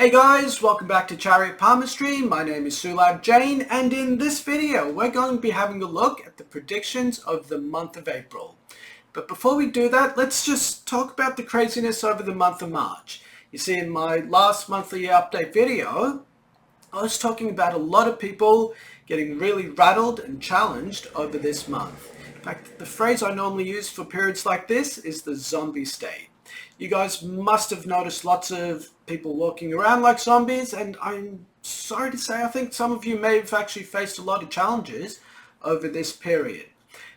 Hey guys, welcome back to Chariot Palmistry. My name is Sulabh Jain, and in this video we're going to be having a look at the predictions of the month of April. But before we do that, let's just talk about the craziness over the month of March. You see, in my last monthly update video, I was talking about a lot of people getting really rattled and challenged over this month. In fact, the phrase I normally use for periods like this is the zombie state. You guys must have noticed lots of people walking around like zombies, and I'm sorry to say I think some of you may have actually faced a lot of challenges over this period.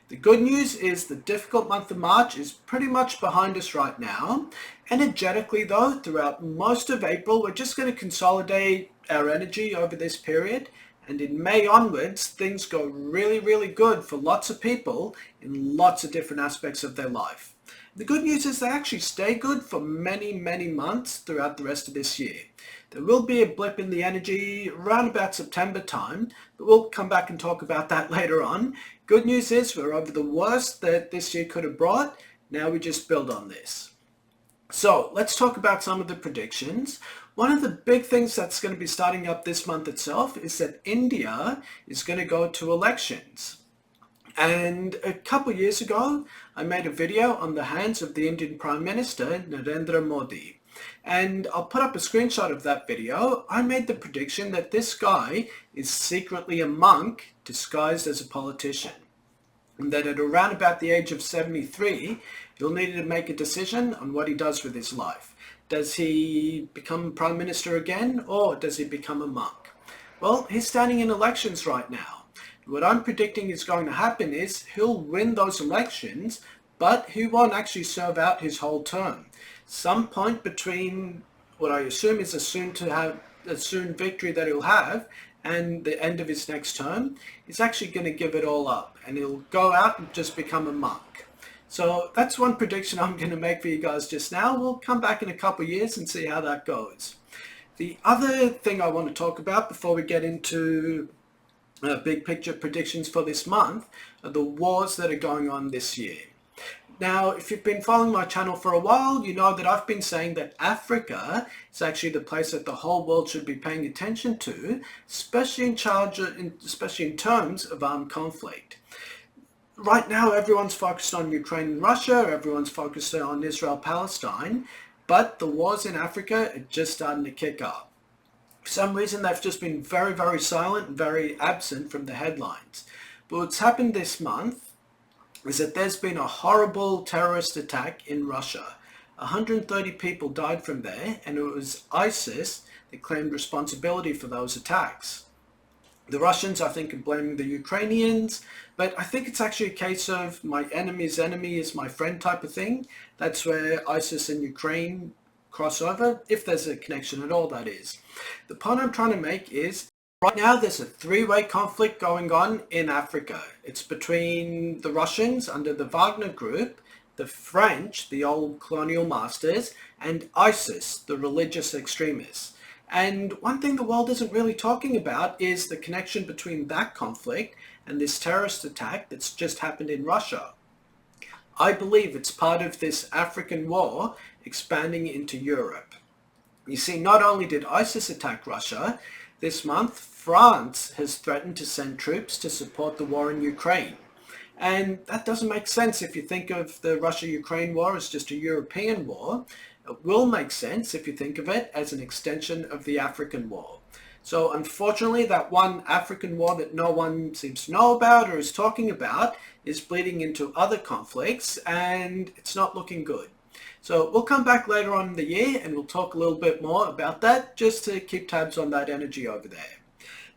The good news is the difficult month of March is pretty much behind us right now. Energetically though, throughout most of April, we're just going to consolidate our energy over this period, and in May onwards, things go really good for lots of people in lots of different aspects of their life. The good news is they actually stay good for many months throughout the rest of this year. There will be a blip in the energy around about September time, but we'll come back and talk about that later on. Good news is we're over the worst that this year could have brought. Now we just build on this. So let's talk about some of the predictions. One of the big things that's going to be starting up this month itself is that India is going to go to elections. And a couple of years ago, I made a video on the hands of the Indian Prime Minister, Narendra Modi. And I'll put up a screenshot of that video. I made the prediction that this guy is secretly a monk disguised as a politician. And that at around about the age of 73, he'll need to make a decision on what he does with his life. Does he become Prime Minister again, or does he become a monk? Well, he's standing in elections right now. What I'm predicting is going to happen is he'll win those elections, but he won't actually serve out his whole term. Some point between what I assume is a soon victory that he'll have and the end of his next term, he's actually going to give it all up and he'll go out and just become a monk. So that's one prediction I'm going to make for you guys just now. We'll come back in a couple of years and see how that goes. The other thing I want to talk about before we get into big picture predictions for this month are the wars that are going on this year. Now, if you've been following my channel for a while, you know that I've been saying that Africa is actually the place that the whole world should be paying attention to, especially in terms of armed conflict. Right now, everyone's focused on Ukraine and Russia, everyone's focused on Israel-Palestine, but the wars in Africa are just starting to kick up. For some reason, they've just been very silent and very absent from the headlines. But what's happened this month is that there's been a horrible terrorist attack in Russia. 130 people died from there, and it was ISIS that claimed responsibility for those attacks. The Russians, I think, are blaming the Ukrainians, but I think it's actually a case of my enemy's enemy is my friend type of thing. That's where ISIS and Ukraine crossover, if there's a connection at all, that is. The point I'm trying to make is, right now there's a three-way conflict going on in Africa. It's between the Russians under the Wagner group, the French, the old colonial masters, and ISIS, the religious extremists. And one thing the world isn't really talking about is the connection between that conflict and this terrorist attack that's just happened in Russia. I believe it's part of this African war expanding into Europe. You see, not only did ISIS attack Russia, this month France has threatened to send troops to support the war in Ukraine. And that doesn't make sense if you think of the Russia-Ukraine war as just a European war. It will make sense if you think of it as an extension of the African war. So unfortunately, that one African war that no one seems to know about or is talking about is bleeding into other conflicts, and it's not looking good. So we'll come back later on in the year and we'll talk a little bit more about that, just to keep tabs on that energy over there.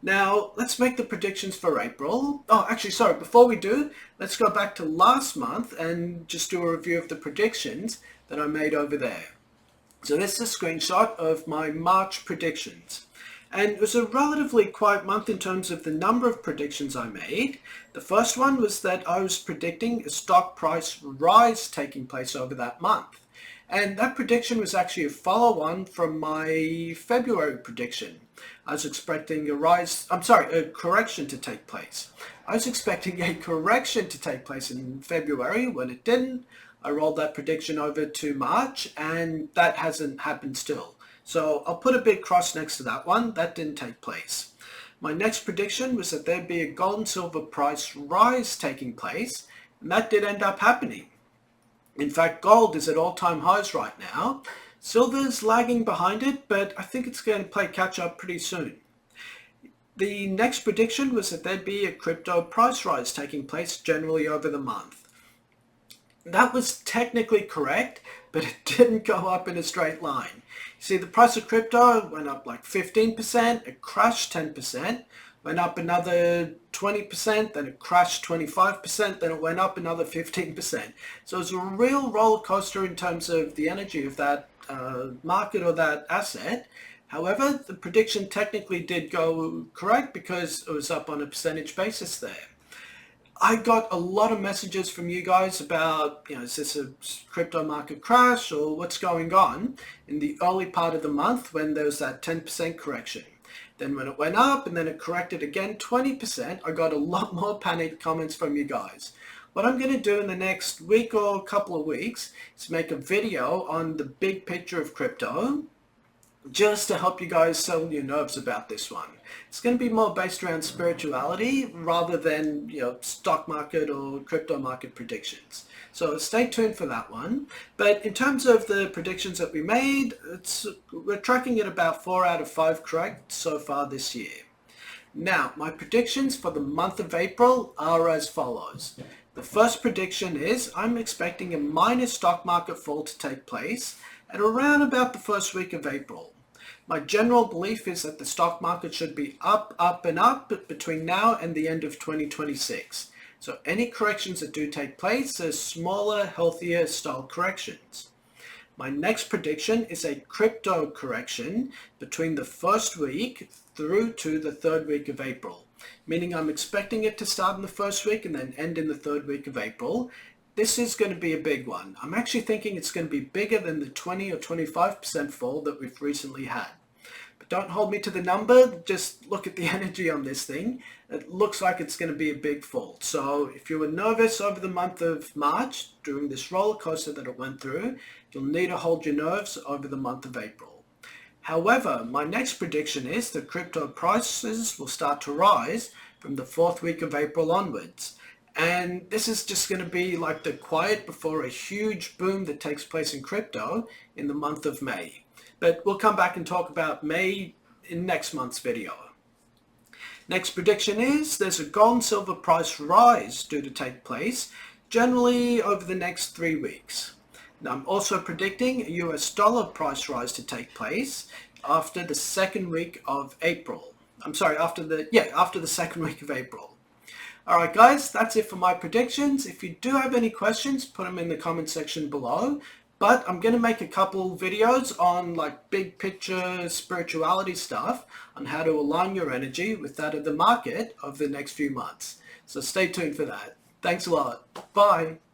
Now, let's make the predictions for April. Oh, actually, sorry, before we do, let's go back to last month and just do a review of the predictions that I made over there. So this is a screenshot of my March predictions. And it was a relatively quiet month in terms of the number of predictions I made. The first one was that I was predicting a stock price rise taking place over that month. And that prediction was actually a follow-on from my February prediction. I was expecting a correction to take place. I was expecting a correction to take place in February. When it didn't, I rolled that prediction over to March, and that hasn't happened still. So I'll put a big cross next to that one. That didn't take place. My next prediction was that there'd be a gold and silver price rise taking place, and that did end up happening. In fact, gold is at all-time highs right now. Silver's lagging behind it, but I think it's going to play catch-up pretty soon. The next prediction was that there'd be a crypto price rise taking place generally over the month. That was technically correct, but it didn't go up in a straight line. You see, the price of crypto went up like 15%, it crashed 10%, went up another 20%, then it crashed 25%, then it went up another 15%. So it was a real roller coaster in terms of the energy of that market or that asset. However, the prediction technically did go correct because it was up on a percentage basis there. I got a lot of messages from you guys about, is this a crypto market crash or what's going on in the early part of the month when there was that 10% correction. Then when it went up and then it corrected again 20%, I got a lot more panicked comments from you guys. What I'm going to do in the next week or couple of weeks is make a video on the big picture of crypto, just to help you guys settle your nerves about this one. It's going to be more based around spirituality rather than stock market or crypto market predictions. So stay tuned for that one. But in terms of the predictions that we made, we're tracking at about 4 out of 5 correct so far this year. Now, my predictions for the month of April are as follows. The first prediction is I'm expecting a minor stock market fall to take place at around about the first week of April. My general belief is that the stock market should be up, and up between now and the end of 2026. So any corrections that do take place are smaller, healthier style corrections. My next prediction is a crypto correction between the first week through to the third week of April, meaning I'm expecting it to start in the first week and then end in the third week of April. This is going to be a big one. I'm actually thinking it's going to be bigger than the 20 or 25% fall that we've recently had. But don't hold me to the number, just look at the energy on this thing. It looks like it's going to be a big fall. So if you were nervous over the month of March during this roller coaster that it went through, you'll need to hold your nerves over the month of April. However, my next prediction is that crypto prices will start to rise from the fourth week of April onwards. And this is just going to be like the quiet before a huge boom that takes place in crypto in the month of May. But we'll come back and talk about May in next month's video. Next prediction is there's a gold and silver price rise due to take place generally over the next 3 weeks. Now, I'm also predicting a US dollar price rise to take place after the second week of April. After the second week of April. Alright guys, that's it for my predictions. If you do have any questions, put them in the comment section below. But I'm going to make a couple videos on like big picture spirituality stuff on how to align your energy with that of the market over the next few months. So stay tuned for that. Thanks a lot. Bye.